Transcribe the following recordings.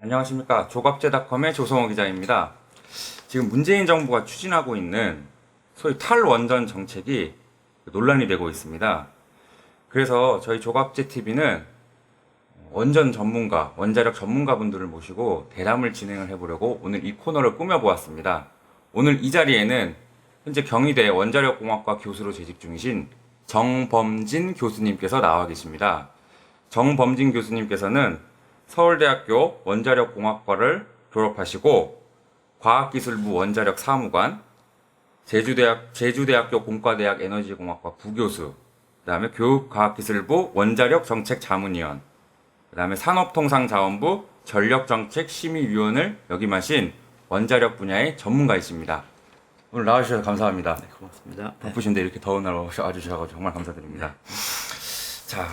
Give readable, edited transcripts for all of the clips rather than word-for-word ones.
안녕하십니까. 조갑제닷컴의 조성호 기자입니다. 지금 문재인 정부가 추진하고 있는 소위 탈원전 정책이 논란이 되고 있습니다. 그래서 저희 조갑제TV는 원전 전문가, 원자력 전문가분들을 모시고 대담을 진행을 해보려고 오늘 이 코너를 꾸며보았습니다. 오늘 이 자리에는 현재 경희대 원자력공학과 교수로 재직 중이신 정범진 교수님께서 나와 계십니다. 정범진 교수님께서는 서울대학교 원자력공학과를 졸업하시고 과학기술부 원자력 사무관, 제주대학교 공과대학 에너지공학과 부교수, 그 다음에 교육과학기술부 원자력 정책 자문위원, 그 다음에 산업통상자원부 전력정책심의위원을 역임하신 원자력 분야의 전문가이십니다. 오늘 나와주셔서 감사합니다. 네, 고맙습니다. 바쁘신데 이렇게 더운 날 와주셔서 정말 감사드립니다. 자,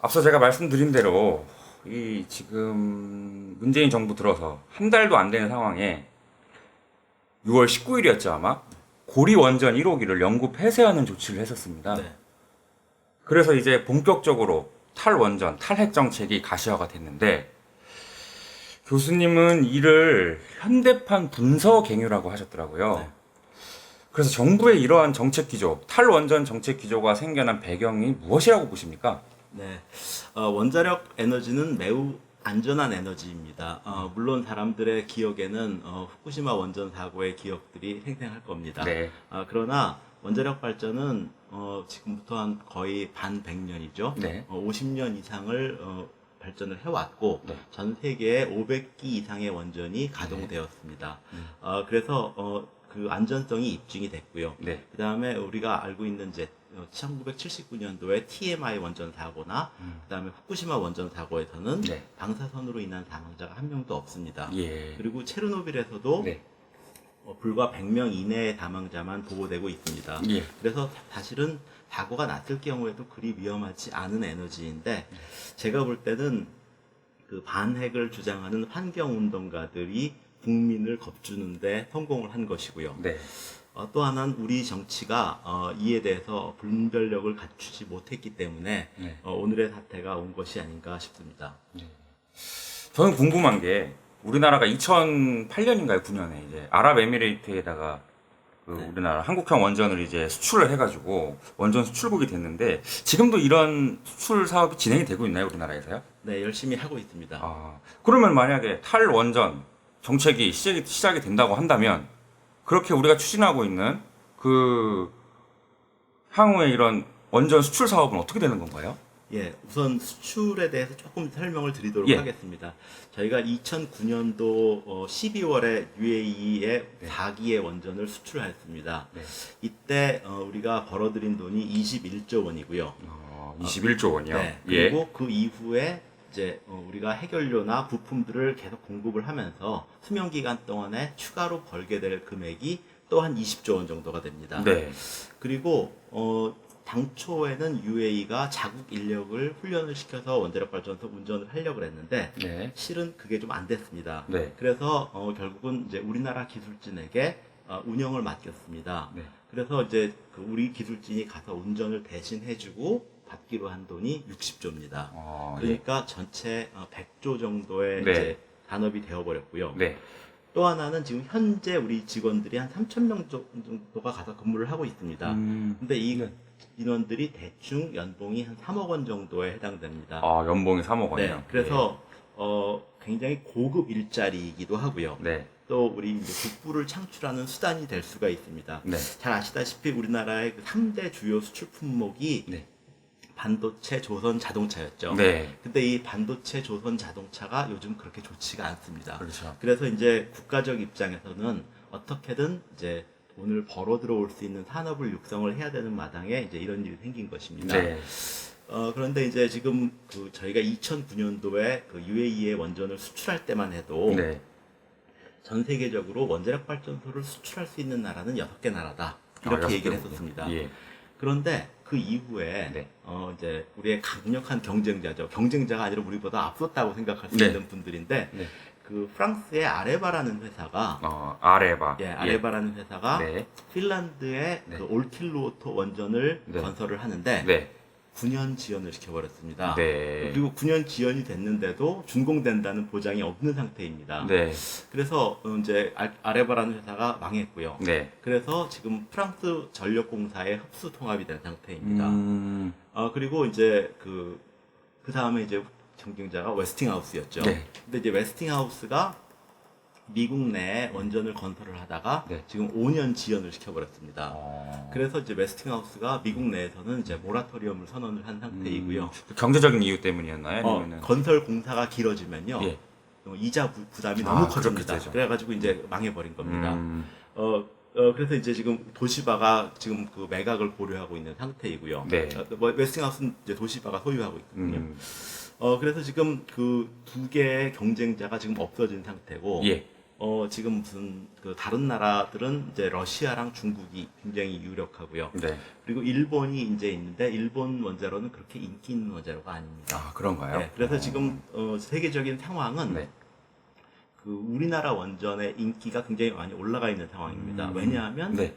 앞서 제가 말씀드린 대로 이 지금 문재인 정부 들어서 한 달도 안 되는 상황에 6월 19일이었죠 아마 고리 원전 1호기를 영구 폐쇄하는 조치를 했었습니다. 네. 그래서 이제 본격적으로 탈원전, 탈핵 정책이 가시화가 됐는데 교수님은 이를 현대판 분서갱유라고 하셨더라고요. 네. 그래서 정부의 이러한 정책 기조, 탈원전 정책 기조가 생겨난 배경이 무엇이라고 보십니까? 네. 원자력 에너지는 매우 안전한 에너지입니다. 물론 사람들의 기억에는 후쿠시마 원전 사고의 기억들이 생생할 겁니다. 네. 그러나 원자력 발전은 지금부터 한 거의 반 100년이죠. 네. 50년 이상을 발전을 해왔고 네. 전 세계에 500기 이상의 원전이 가동되었습니다. 그래서 그 안전성이 입증이 됐고요. 네. 그 다음에 우리가 알고 있는 이제 1979년도에 TMI 원전 사고나 그 다음에 후쿠시마 원전 사고에서는 네. 방사선으로 인한 사망자가 한 명도 없습니다. 예. 그리고 체르노빌에서도 네. 불과 100명 이내의 사망자만 보고되고 있습니다. 예. 그래서 사실은 사고가 났을 경우에도 그리 위험하지 않은 에너지인데 제가 볼 때는 그 반핵을 주장하는 환경운동가들이 국민을 겁주는데 성공을 한 것이고요. 네. 또 하나는 우리 정치가 이에 대해서 분별력을 갖추지 못했기 때문에 네. 오늘의 사태가 온 것이 아닌가 싶습니다. 저는 궁금한 게 우리나라가 2008년인가요? 9년에 이제 아랍에미레이트에다가 네. 우리나라 한국형 원전을 이제 수출을 해가지고 원전 수출국이 됐는데 지금도 이런 수출 사업이 진행이 되고 있나요? 우리나라에서요? 네, 열심히 하고 있습니다. 그러면 만약에 탈원전 정책이 시작이 된다고 한다면 그렇게 우리가 추진하고 있는 그 향후에 이런 원전 수출 사업은 어떻게 되는 건가요? 예, 우선 수출에 대해서 조금 설명을 드리도록 예. 하겠습니다. 저희가 2009년도 12월에 UAE에 4기의 원전을 수출했습니다. 네. 이때 우리가 벌어들인 돈이 21조 원이고요. 21조 원이요. 네, 그리고 그 이후에 이제 우리가 해결료나 부품들을 계속 공급을 하면서 수명 기간 동안에 추가로 벌게 될 금액이 또 한 20조 원 정도가 됩니다. 네. 그리고 당초에는 UAE가 자국 인력을 훈련을 시켜서 원자력 발전소 운전을 하려고 했는데 네. 실은 그게 좀 안 됐습니다. 네. 그래서 결국은 이제 우리나라 기술진에게 운영을 맡겼습니다. 네. 그래서 이제 그 우리 기술진이 가서 운전을 대신 해주고 받기로 한 돈이 60조입니다. 그러니까 전체 100조 정도의 네. 이제 산업이 되어버렸고요. 네. 또 하나는 지금 현재 우리 직원들이 한 3,000명 정도가 가서 근무를 하고 있습니다. 근데 이 네. 인원들이 인원들이 대충 연봉이 한 3억 원 정도에 해당됩니다. 연봉이 3억 원이요. 네, 그래서 굉장히 고급 일자리이기도 하고요. 네. 또 우리 이제 국부를 창출하는 수단이 될 수가 있습니다. 네. 잘 아시다시피 우리나라의 그 3대 주요 수출 품목이 네. 반도체, 조선, 자동차였죠. 네. 근데 이 반도체, 조선, 자동차가 요즘 그렇게 좋지가 않습니다. 그렇죠. 그래서 이제 국가적 입장에서는 어떻게든 이제 돈을 벌어 들어올 수 있는 산업을 육성을 해야 되는 마당에 이제 이런 일이 생긴 것입니다. 네. 그런데 이제 지금 그 저희가 2009년도에 그 UAE에 원전을 수출할 때만 해도 네. 전 세계적으로 원자력 발전소를 수출할 수 있는 나라는 6개 나라다. 이렇게 얘기를 했었습니다. 예. 그런데 그 이후에 네. 이제 우리의 강력한 경쟁자죠. 경쟁자가 아니라 우리보다 앞섰다고 생각할 수 네. 있는 분들인데 네. 그 프랑스의 아레바라는 회사가 아레바. 아레바라는 회사가 네. 핀란드의 네. 그 올킬루오토 원전을 네. 건설을 하는데 네. 9년 지연을 시켜버렸습니다. 네. 그리고 9년 지연이 됐는데도 준공된다는 보장이 없는 상태입니다. 네. 그래서 이제 아레바라는 회사가 망했고요. 네. 그래서 지금 프랑스 전력공사에 흡수 통합이 된 상태입니다. 음. 그리고 이제 그 다음에 이제 경쟁자가 웨스팅하우스였죠. 네. 근데 이제 웨스팅하우스가 미국 내에 원전을 건설을 하다가 네. 지금 5년 지연을 시켜버렸습니다. 어. 그래서 이제 웨스팅하우스가 미국 내에서는 이제 모라토리엄을 선언을 한 상태이고요. 경제적인 이유 때문이었나요? 아니면은 건설 공사가 길어지면요. 예. 이자 부담이 너무 커집니다. 그렇겠죠. 그래가지고 이제 망해버린 겁니다. 음. 그래서 이제 지금 도시바가 지금 그 매각을 고려하고 있는 상태이고요. 네. 웨스팅하우스는 이제 도시바가 소유하고 있거든요. 음. 그래서 지금 그 두 개의 경쟁자가 지금 없어진 상태고, 예. 지금 무슨 그 다른 나라들은 이제 러시아랑 중국이 굉장히 유력하고요. 네. 그리고 일본이 이제 있는데 일본 원자로는 그렇게 인기 있는 원자로가 아닙니다. 아, 그런가요? 네, 그래서 지금 세계적인 상황은 네. 그 우리나라 원전의 인기가 굉장히 많이 올라가 있는 상황입니다. 왜냐하면 네.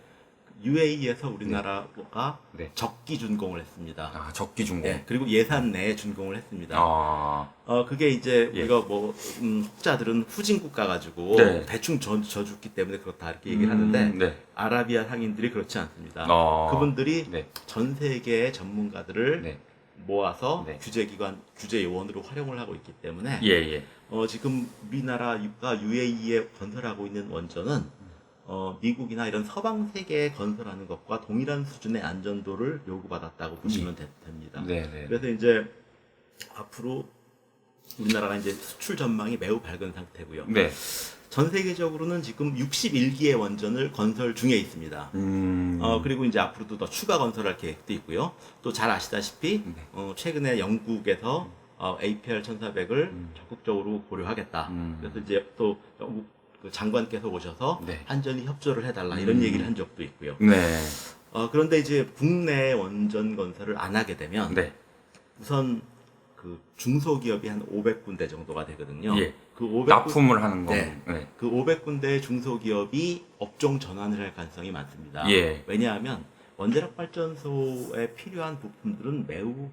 UAE에서 우리나라가 네. 적기 준공을 했습니다. 아, 적기 중공. 네, 그리고 예산 내에 준공을 했습니다. 아. 그게 이제 예. 우리가 뭐 학자들은 후진국 가가지고 네. 대충 져줬기 때문에 그렇다 이렇게 얘기를 하는데 네. 아라비아 상인들이 그렇지 않습니다. 그분들이 네. 전 세계의 전문가들을 네. 모아서 네. 규제 요원으로 활용을 하고 있기 때문에 예, 예. 지금 우리나라가 UAE에 건설하고 있는 원전은 미국이나 이런 서방 세계에 건설하는 것과 동일한 수준의 안전도를 요구받았다고 보시면 됩니다. 네, 네. 그래서 이제 앞으로 우리나라가 이제 수출 전망이 매우 밝은 상태고요. 네. 전 세계적으로는 지금 61기의 원전을 건설 중에 있습니다. 그리고 이제 앞으로도 더 추가 건설할 계획도 있고요. 또 잘 아시다시피 최근에 영국에서 APR 1400을 적극적으로 고려하겠다. 그래서 이제 또 그 장관께서 오셔서 네. 한전이 협조를 해달라 이런 얘기를 한 적도 있고요. 네. 그런데 이제 국내 원전 건설을 안 하게 되면 네. 우선 그 중소기업이 한 500군데 정도가 되거든요. 예. 그 500 납품을 하는 거. 네. 네. 그 500군데의 중소기업이 업종 전환을 할 가능성이 많습니다. 예. 왜냐하면 원자력 발전소에 필요한 부품들은 매우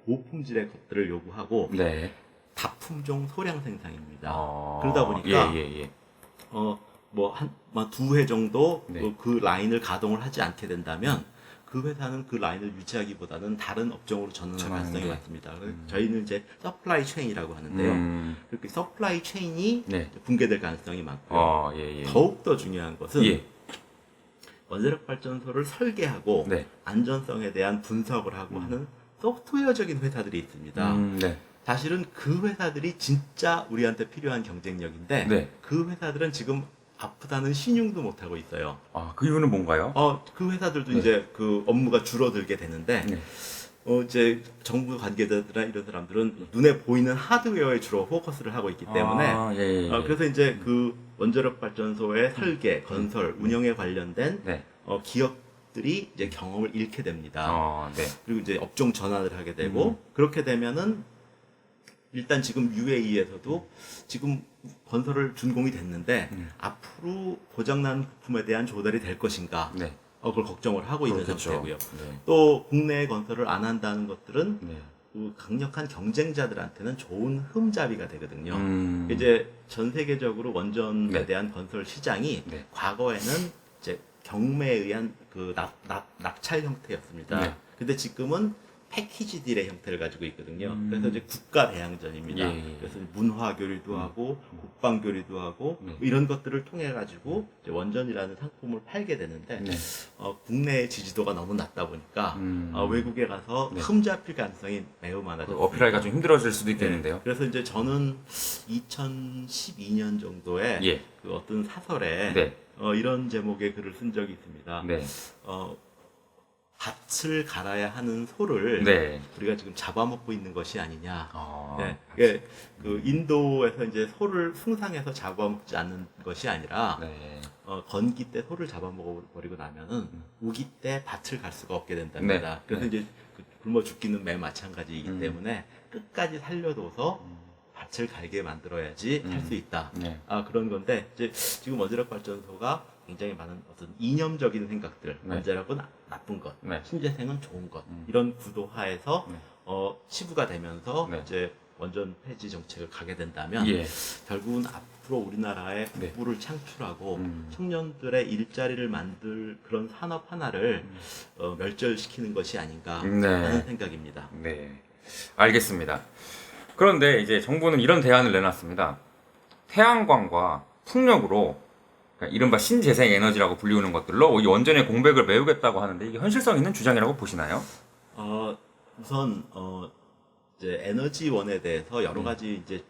고품질의 것들을 요구하고 네. 다품종 소량 생산입니다. 어. 그러다 보니까 예. 뭐 한 두 해 정도 네. 그 라인을 가동을 하지 않게 된다면 그 회사는 그 라인을 유지하기보다는 다른 업종으로 전환할 가능성이 많습니다. 그래서 저희는 이제 서플라이 체인이라고 하는데요. 그렇게 서플라이 체인이 네. 붕괴될 가능성이 많고요. 예. 더욱더 중요한 것은 예. 원자력 발전소를 설계하고 네. 안전성에 대한 분석을 하고 하는 소프트웨어적인 회사들이 있습니다. 네. 사실은 그 회사들이 진짜 우리한테 필요한 경쟁력인데 네. 그 회사들은 지금 아프다는 신용도 못 하고 있어요. 아, 그 이유는 뭔가요? 그 회사들도 이제 그 업무가 줄어들게 되는데 네. 이제 정부 관계자들이나 이런 사람들은 눈에 보이는 하드웨어에 주로 포커스를 하고 있기 때문에 예. 그래서 이제 그 원자력 발전소의 설계, 건설, 운영에 관련된 네. 기업들이 이제 경험을 잃게 됩니다. 네. 그리고 이제 업종 전환을 하게 되고 그렇게 되면은 일단 지금 UAE에서도 지금 건설을 준공이 됐는데 앞으로 고장난 부품에 대한 조달이 될 것인가? 네. 그걸 걱정을 하고 있는 그렇겠죠. 상태고요. 네. 또 국내 건설을 안 한다는 것들은 네. 그 강력한 경쟁자들한테는 좋은 흠잡이가 되거든요. 음. 이제 전 세계적으로 원전에 네. 대한 건설 시장이 네. 과거에는 이제 경매에 의한 그 낙찰 형태였습니다. 네. 근데 지금은 패키지 딜의 형태를 가지고 있거든요. 그래서 이제 국가 대항전입니다. 예. 그래서 문화 교류도 하고 국방 교류도 하고 네. 이런 것들을 통해 가지고 원전이라는 상품을 팔게 되는데 네. 국내의 지지도가 너무 낮다 보니까 외국에 가서 네. 흠잡힐 가능성이 매우 그 많아졌습니다. 어필하기가 좀 힘들어질 수도 있겠는데요. 네. 그래서 이제 저는 2012년 정도에 예. 그 어떤 사설에 네. 이런 제목의 글을 쓴 적이 있습니다. 네. 밭을 갈아야 하는 소를 네. 우리가 지금 잡아먹고 있는 것이 아니냐. 아. 네. 이게 그 인도에서 이제 소를 숭상해서 잡아먹지 않는 것이 아니라 네. 건기 때 소를 잡아먹어 버리고 나면은 우기 때 밭을 갈 수가 없게 된답니다. 네. 그래서 네. 이제 그 굶어 죽기는 매 마찬가지이기 때문에 끝까지 살려둬서 밭을 갈게 만들어야지 할 수 있다. 네. 그런 건데 이제 지금 원자력 발전소가 굉장히 많은 어떤 이념적인 생각들, 네. 원자력은 나쁜 것, 네. 신재생은 좋은 것 이런 구도 하에서 네. 치부가 되면서 네. 이제 원전 폐지 정책을 가게 된다면 예. 결국은 앞으로 우리나라에 네. 부를 창출하고 음. 청년들의 일자리를 만들 그런 산업 하나를 멸절시키는 것이 아닌가 네. 하는 생각입니다. 네. 알겠습니다. 그런데 이제 정부는 이런 대안을 내놨습니다. 태양광과 풍력으로 그러니까 이른바 신재생 에너지라고 불리우는 것들로 이 원전의 공백을 메우겠다고 하는데 이게 현실성 있는 주장이라고 보시나요? 우선 이제 에너지원에 대해서 여러 가지 이제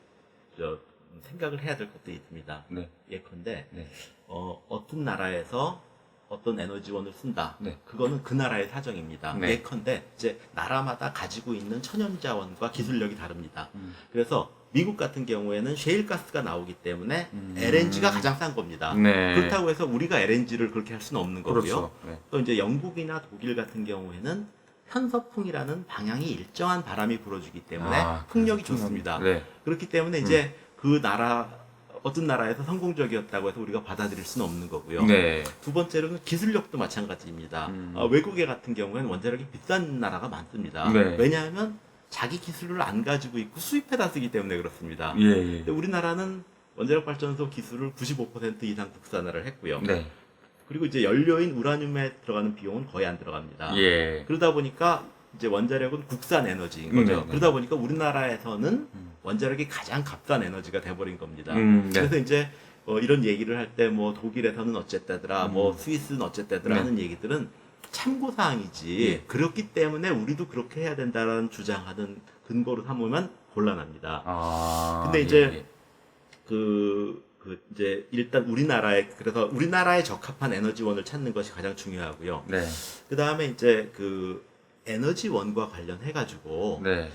생각을 해야 될 것도 있습니다. 네. 예컨대 네. 어떤 나라에서 어떤 에너지원을 쓴다. 네. 그거는 그 나라의 사정입니다. 네. 예컨대 이제 나라마다 가지고 있는 천연자원과 기술력이 다릅니다. 음. 그래서 미국 같은 경우에는 셰일가스가 나오기 때문에 LNG가 가장 싼 겁니다. 네. 그렇다고 해서 우리가 LNG를 그렇게 할 수는 없는 거고요. 그렇죠. 네. 또 이제 영국이나 독일 같은 경우에는 편서풍이라는 방향이 일정한 바람이 불어주기 때문에 풍력이 좋습니다. 네. 그렇기 때문에 이제 그 나라 어떤 나라에서 성공적이었다고 해서 우리가 받아들일 수는 없는 거고요. 네. 두 번째로는 기술력도 마찬가지입니다. 외국에 같은 경우에는 원자력이 비싼 나라가 많습니다. 네. 왜냐하면 자기 기술을 안 가지고 있고 수입해다 쓰기 때문에 그렇습니다. 예, 예. 근데 우리나라는 원자력 발전소 기술을 95% 이상 국산화를 했고요. 네. 그리고 이제 연료인 우라늄에 들어가는 비용은 거의 안 들어갑니다. 예. 그러다 보니까 이제 원자력은 국산 에너지인 거죠. 네, 네. 그러다 보니까 우리나라에서는 원자력이 가장 값싼 에너지가 돼버린 겁니다. 네. 그래서 이제 이런 얘기를 할 때 뭐 독일에서는 어쨌다더라, 뭐 스위스는 어쨌다더라 네. 하는 얘기들은 참고 사항이지. 예. 그렇기 때문에 우리도 그렇게 해야 된다라는 주장하는 근거로 삼으면 곤란합니다. 근데 이제 예. 이제 일단 그래서 우리나라에 적합한 에너지원을 찾는 것이 가장 중요하고요. 네. 그 다음에 이제 에너지원과 관련해가지고 네.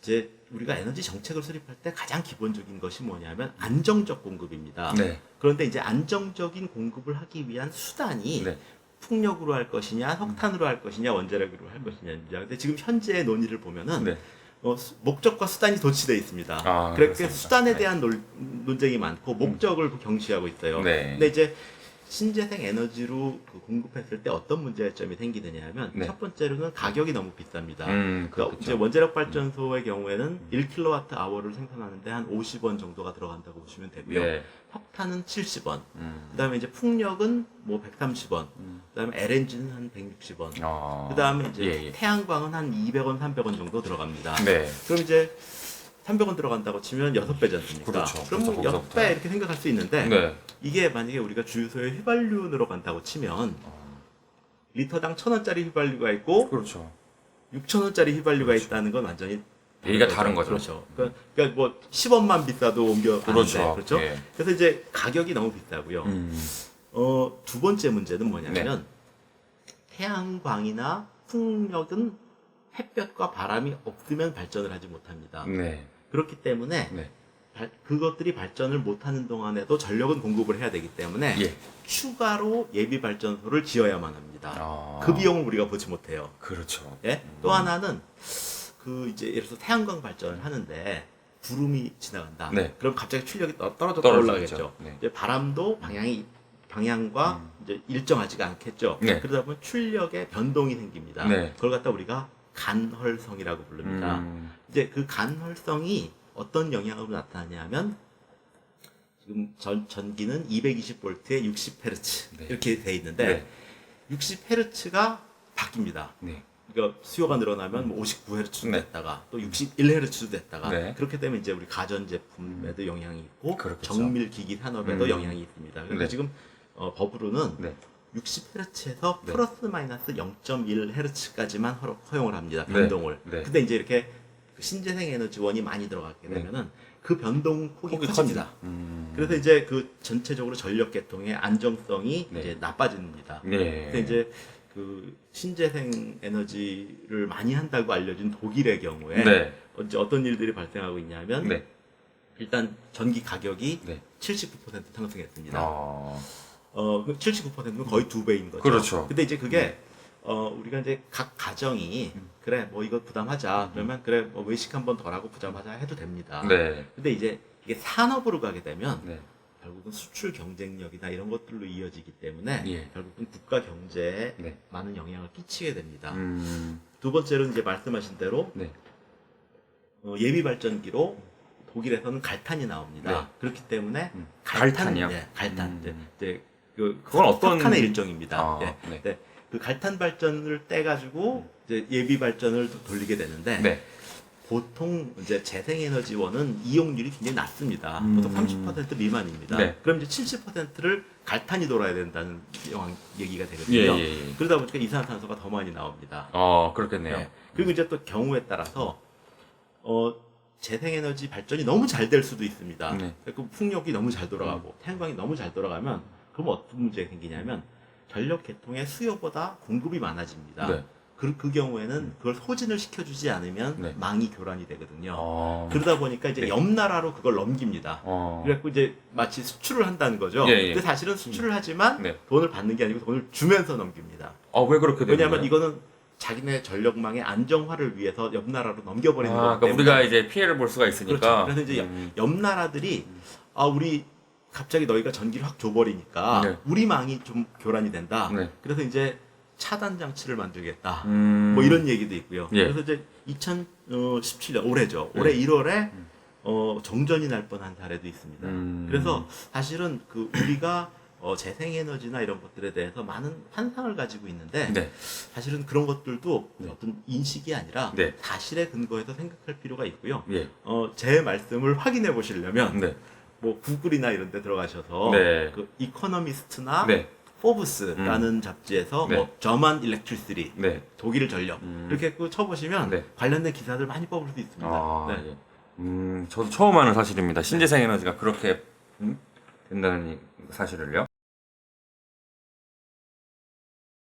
이제 우리가 에너지 정책을 수립할 때 가장 기본적인 것이 뭐냐면 안정적 공급입니다. 네. 그런데 이제 안정적인 공급을 하기 위한 수단이 네. 풍력으로 할 것이냐, 석탄으로 할 것이냐, 원자력으로 할 것이냐입니다. 근데 지금 현재의 논의를 보면은 네. 목적과 수단이 도치되어 있습니다. 그래서 그렇습니다. 수단에 네. 대한 논쟁이 많고 목적을 경시하고 있어요. 네. 근데 이제 신재생 에너지로 공급했을 때 어떤 문제점이 생기느냐 하면 네. 첫 번째로는 가격이 너무 비쌉니다. 그러니까 그렇죠. 이제 원자력 발전소의 경우에는 1kWh를 생산하는데 한 50원 정도가 들어간다고 보시면 되고요. 네. 석탄은 70원. 그다음에 이제 풍력은 뭐 130원. 그다음에 LNG는 한 160원. 그다음에 이제 예. 태양광은 한 200원, 300원 정도 들어갑니다. 네. 그럼 이제 300원 들어간다고 치면 6배지 않습니까? 그렇죠. 그럼 뭐 그래서 6배 이렇게 생각할 수 있는데 네. 이게 만약에 우리가 주유소에 휘발유 넣어간다고 치면 리터당 1,000원짜리 휘발유가 있고 그렇죠. 6,000원짜리 휘발유가 그렇죠. 있다는 건 완전히 얘기가 다른 거죠. 그렇죠. 그러니까 뭐 10원만 비싸도 옮겨가는데 그렇죠. 그렇죠. 예. 그래서 이제 가격이 너무 비싸고요. 두 번째 문제는 뭐냐면 태양광이나 풍력은 햇볕과 바람이 없으면 발전을 하지 못합니다. 네. 그렇기 때문에 네. 그것들이 발전을 못하는 동안에도 전력은 공급을 해야 되기 때문에 예. 추가로 예비 발전소를 지어야만 합니다. 아. 그 비용을 우리가 보지 못해요. 그렇죠. 예? 또 하나는 이제 예를 들어서 태양광 발전을 하는데 구름이 지나간다. 네. 그럼 갑자기 출력이 떨어져 떨어지겠죠. 올라가겠죠. 네. 이제 바람도 방향과 이제 일정하지가 않겠죠. 네. 그러다 보면 출력에 변동이 생깁니다. 네. 그걸 갖다 우리가 간헐성이라고 부릅니다. 이제 그 간헐성이 어떤 영향으로 나타나냐면 지금 전기는 220V에 60Hz 네. 이렇게 돼 있는데 60Hz가 바뀝니다. 네. 그러니까 수요가 늘어나면 뭐 59Hz도 네. 됐다가 또 61Hz도 됐다가 네. 그렇게 되면 이제 우리 가전 제품에도 영향이 있고 그렇겠죠. 정밀 기기 산업에도 영향이 있습니다. 그래서 네. 지금 법으로는 네. 60Hz에서 네. 플러스 마이너스 0.1Hz까지만 허용을 합니다. 네. 변동을. 네. 근데 이제 이렇게 신재생 에너지원이 많이 들어가게 되면은 그 변동 폭이 커집니다. 그래서 이제 그 전체적으로 전력 계통의 안정성이 네. 이제 나빠집니다. 네. 근데 이제 신재생 에너지를 많이 한다고 알려진 독일의 경우에 네. 이제 어떤 일들이 발생하고 있냐면 네. 일단 전기 가격이 네. 79% 상승했습니다. 79%는 거의 2배인 거죠. 그렇죠. 근데 이제 그게 우리가 이제 각 가정이 그래 뭐 이거 부담하자 그러면 그래 뭐 외식 한번 덜 하고 부담하자 해도 됩니다. 네. 근데 이제 이게 산업으로 가게 되면 네. 결국은 수출 경쟁력이나 이런 것들로 이어지기 때문에 예. 결국은 국가 경제에 네. 많은 영향을 끼치게 됩니다. 음. 두 번째로는 이제 말씀하신 대로 네. 예비 발전기로 독일에서는 갈탄이 나옵니다. 네. 그렇기 때문에 갈탄이요? 네, 갈탄. 이제 그건 어떤 석탄의 일종입니다. 아, 예. 네. 네. 그 갈탄 발전을 떼가지고 이제 예비 발전을 돌리게 되는데 네. 보통 이제 재생에너지원은 이용률이 굉장히 낮습니다. 보통 30% 미만입니다. 네. 그럼 이제 70%를 갈탄이 돌아야 된다는 얘기가 되거든요. 예, 예, 예. 그러다 보니까 이산화탄소가 더 많이 나옵니다. 그렇겠네요. 네. 그리고 이제 또 경우에 따라서 재생에너지 발전이 너무 잘 될 수도 있습니다. 네. 그 풍력이 너무 잘 돌아가고 태양광이 너무 잘 돌아가면 그럼 어떤 문제가 생기냐면 전력 계통의 수요보다 공급이 많아집니다. 네. 그 경우에는 그걸 소진을 시켜주지 않으면 네. 망이 교란이 되거든요. 어. 그러다 보니까 이제 네. 옆 나라로 그걸 넘깁니다. 어. 그래갖고 이제 마치 수출을 한다는 거죠. 예, 예. 근데 사실은 수출을 하지만 네. 돈을 받는 게 아니고 돈을 주면서 넘깁니다. 왜 그렇게 되는 왜냐하면 거예요? 이거는 자기네 전력망의 안정화를 위해서 옆 나라로 넘겨버리는 거기 그러니까 때문에 우리가 이제 피해를 볼 수가 있으니까. 그렇죠. 그래서 이제 옆 나라들이 우리 갑자기 너희가 전기를 확 줘버리니까 네. 우리 망이 좀 교란이 된다. 네. 그래서 이제 차단 장치를 만들겠다. 음. 뭐 이런 얘기도 있고요. 예. 그래서 이제 2017년 올해죠. 올해 1월에 정전이 날 뻔한 사례도 있습니다. 그래서 사실은 그 우리가 재생에너지나 이런 것들에 대해서 많은 환상을 가지고 있는데 네. 사실은 그런 것들도 네. 어떤 인식이 아니라 네. 사실에 근거해서 생각할 필요가 있고요. 예. 제 말씀을 확인해 보시려면 네. 뭐 구글이나 이런 데 들어가셔서 네. 그 이코노미스트나 네. 포브스라는 잡지에서 네. 뭐 저만 일렉트리시티 네. 독일 전력 이렇게 쳐보시면 네. 관련된 기사들 많이 뽑을 수 있습니다. 네. 예. 저도 처음 아는 사실입니다. 신재생 에너지가 그렇게 된다는 사실을요.